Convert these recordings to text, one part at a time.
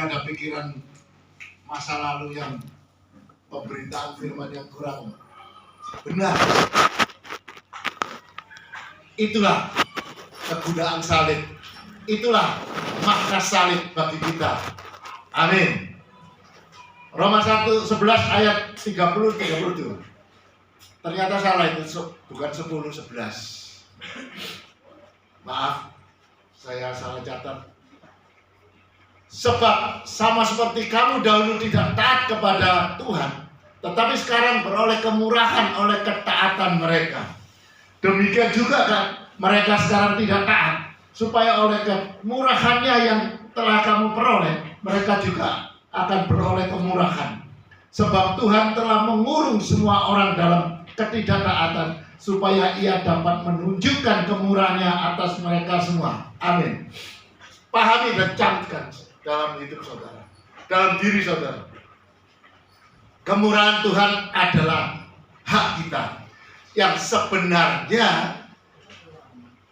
ada pikiran masa lalu yang pemberitaan firman yang kurang benar. Itulah kegunaan salib. Itulah makna salib bagi kita. Amin. Roma 1:11 ayat 30-32. Ternyata salah itu, bukan 10:11. Maaf, saya salah catat. Sebab sama seperti kamu dahulu tidak taat kepada Tuhan, tetapi sekarang beroleh kemurahan oleh ketaatan mereka. Demikian juga kan mereka sekarang tidak taat, supaya oleh kemurahannya yang telah kamu peroleh, mereka juga akan beroleh kemurahan. Sebab Tuhan telah mengurung semua orang dalam ketidaktaatan, supaya ia dapat menunjukkan kemurahannya atas mereka semua. Amin. Pahami dan camkan dalam hidup saudara, dalam diri saudara. Kemurahan Tuhan adalah hak kita yang sebenarnya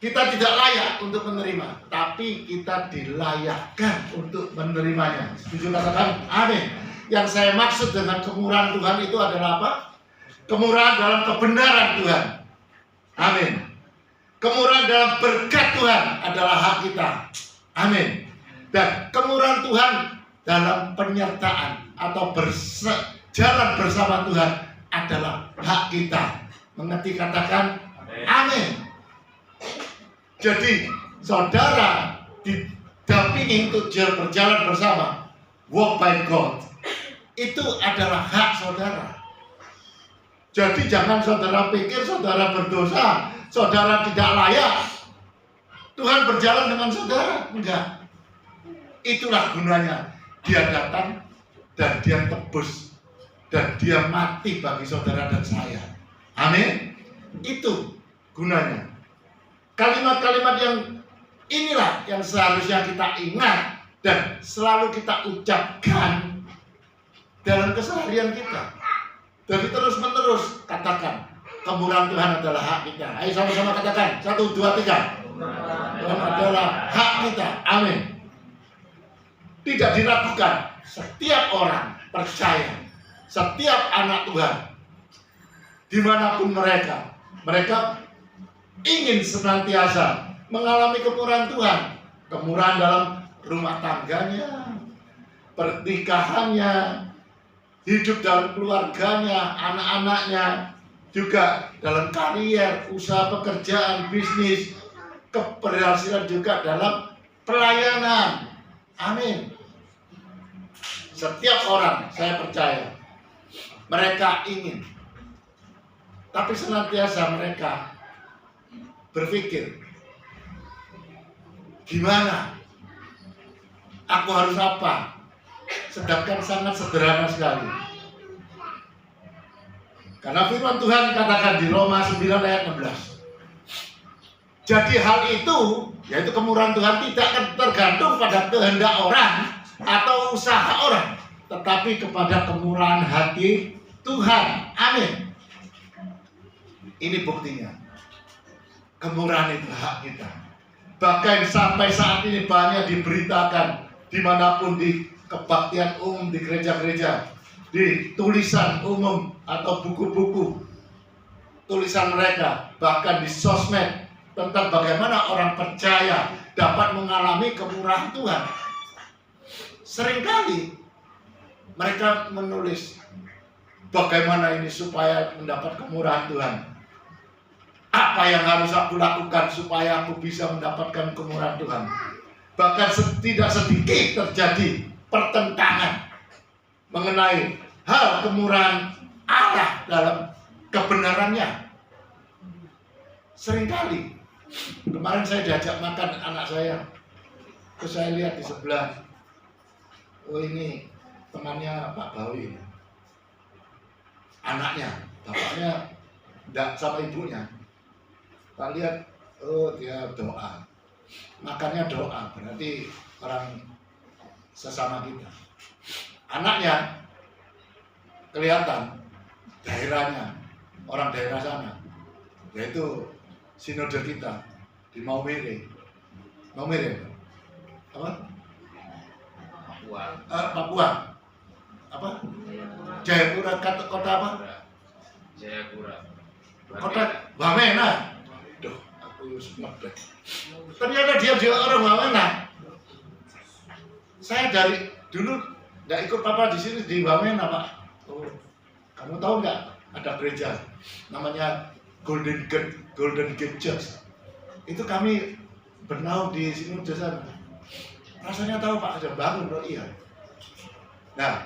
kita tidak layak untuk menerima, tapi kita dilayakkan untuk menerimanya. Setuju katakan amin. Yang saya maksud dengan kemurahan Tuhan itu adalah apa? Kemurahan dalam kebenaran Tuhan. Amin. Kemurahan dalam berkat Tuhan adalah hak kita. Amin. Dan kemurahan Tuhan dalam penyertaan atau jalan bersama Tuhan adalah hak kita. Mengerti katakan amin. Jadi saudara didampingi untuk berjalan bersama, walk by God, itu adalah hak saudara. Jadi jangan saudara pikir saudara berdosa, saudara tidak layak, Tuhan berjalan dengan saudara. Enggak. Itulah gunanya. Dia datang dan dia tebus dan dia mati bagi saudara dan saya. Amin. Itu gunanya. Kalimat-kalimat yang inilah yang seharusnya kita ingat dan selalu kita ucapkan dalam keseharian kita. Jadi terus menerus katakan kemurahan Tuhan adalah hak kita. Ayo sama-sama katakan 1, 2, 3. Tuhan adalah hak kita. Amin. Tidak diragukan. Setiap orang percaya, setiap anak Tuhan, dimanapun mereka ingin senantiasa mengalami kemurahan Tuhan. Kemurahan dalam rumah tangganya, pernikahannya, hidup dalam keluarganya, anak-anaknya, juga dalam karier, usaha pekerjaan, bisnis, keberhasilan juga dalam pelayanan. Amin. Setiap orang, saya percaya, mereka ingin, tapi senantiasa mereka berpikir, gimana? Aku harus apa? Sedangkan sangat sederhana sekali. Karena firman Tuhan katakan di Roma 9 ayat 16. Jadi hal itu, yaitu kemurahan Tuhan, tidak akan tergantung pada kehendak orang atau usaha orang, tetapi kepada kemurahan hati Tuhan. Amin. Ini buktinya. Kemurahan itu hak kita. Bahkan sampai saat ini banyak diberitakan dimanapun, di kebaktian umum, di gereja-gereja, di tulisan umum atau buku-buku tulisan mereka, bahkan di sosmed, tentang bagaimana orang percaya dapat mengalami kemurahan Tuhan. Seringkali mereka menulis bagaimana ini supaya mendapat kemurahan Tuhan. Apa yang harus aku lakukan supaya aku bisa mendapatkan kemurahan Tuhan. Bahkan tidak sedikit terjadi pertentangan mengenai hal kemurahan Allah dalam kebenarannya. Seringkali. Kemarin saya diajak makan anak saya. Terus saya lihat di sebelah, oh ini temannya Pak Bawi. Anaknya, bapaknya enggak sama ibunya. Kita lihat, oh dia doa. Makannya doa, berarti orang sesama kita. Anaknya kelihatan daerahnya, orang daerah sana, yaitu sinode kita di Maumere. Maumere apa? Papua. Apa? Jayapura, kota apa? Jayapura. Kota Wamena. Duh, aku semedek. Ternyata dia orang Wamena. Saya dari dulu nggak ikut papa di sini di Wamena, Pak. Oh, kamu tahu nggak? Ada gereja namanya Golden Gate Church. Itu kami bernaung di sini di sana. Rasanya tahu Pak, ada bangun, oh iya. Nah,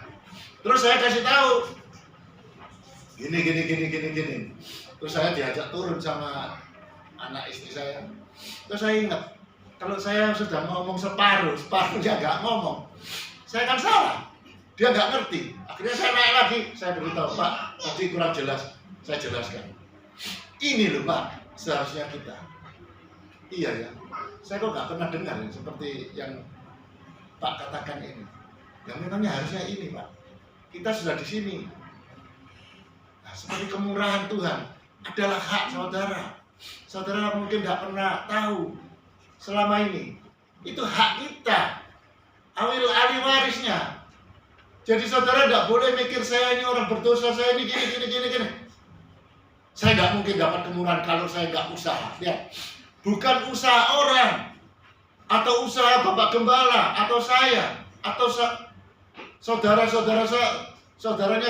terus saya kasih tahu gini. Terus saya diajak turun sama anak istri saya. Terus saya ingat, kalau saya sudah ngomong separuh dia nggak ngomong, saya kan salah. Dia nggak ngerti. Akhirnya saya naik lagi, saya beritahu, Pak, tadi kurang jelas, saya jelaskan. Ini loh Pak, seharusnya kita. Iya ya, saya kok nggak pernah dengar ya, seperti yang Pak katakan ini. Yang memangnya harusnya ini Pak. Kita sudah di sini. Nah, seperti kemurahan Tuhan adalah hak saudara. Saudara mungkin nggak pernah tahu selama ini. Itu hak kita. Ahli warisnya. Jadi saudara nggak boleh mikir saya ini orang berdosa, saya ini gini. Saya nggak mungkin dapat kemurahan kalau saya nggak usaha. Lihat, bukan usaha orang atau usaha Bapak Gembala atau saya atau saudaranya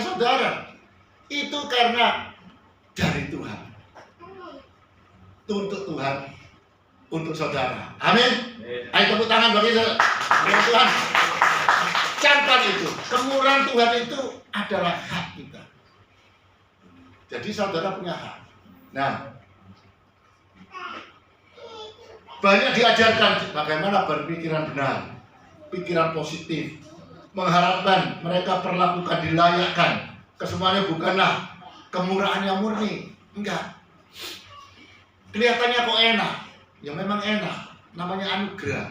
saudara. Itu karena dari Tuhan. Untuk Tuhan, untuk saudara. Amin. Ayo tepuk tangan bagi Tuhan. Camkan itu, kemurahan Tuhan itu adalah hak kita. Jadi saudara punya hak. Nah, banyak diajarkan bagaimana berpikiran benar, pikiran positif, mengharapkan mereka perlakukan, dilayakkan. Kesemuanya bukanlah kemurahan yang murni, enggak. Kelihatannya kok enak, ya memang enak, namanya anugerah.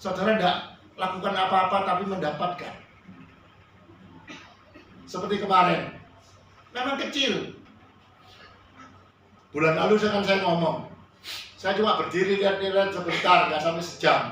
Saudara enggak lakukan apa-apa tapi mendapatkan. Seperti kemarin, memang kecil. Bulan lalu saya ngomong, saya cuma berdiri lihat sebentar, nggak sampai sejam.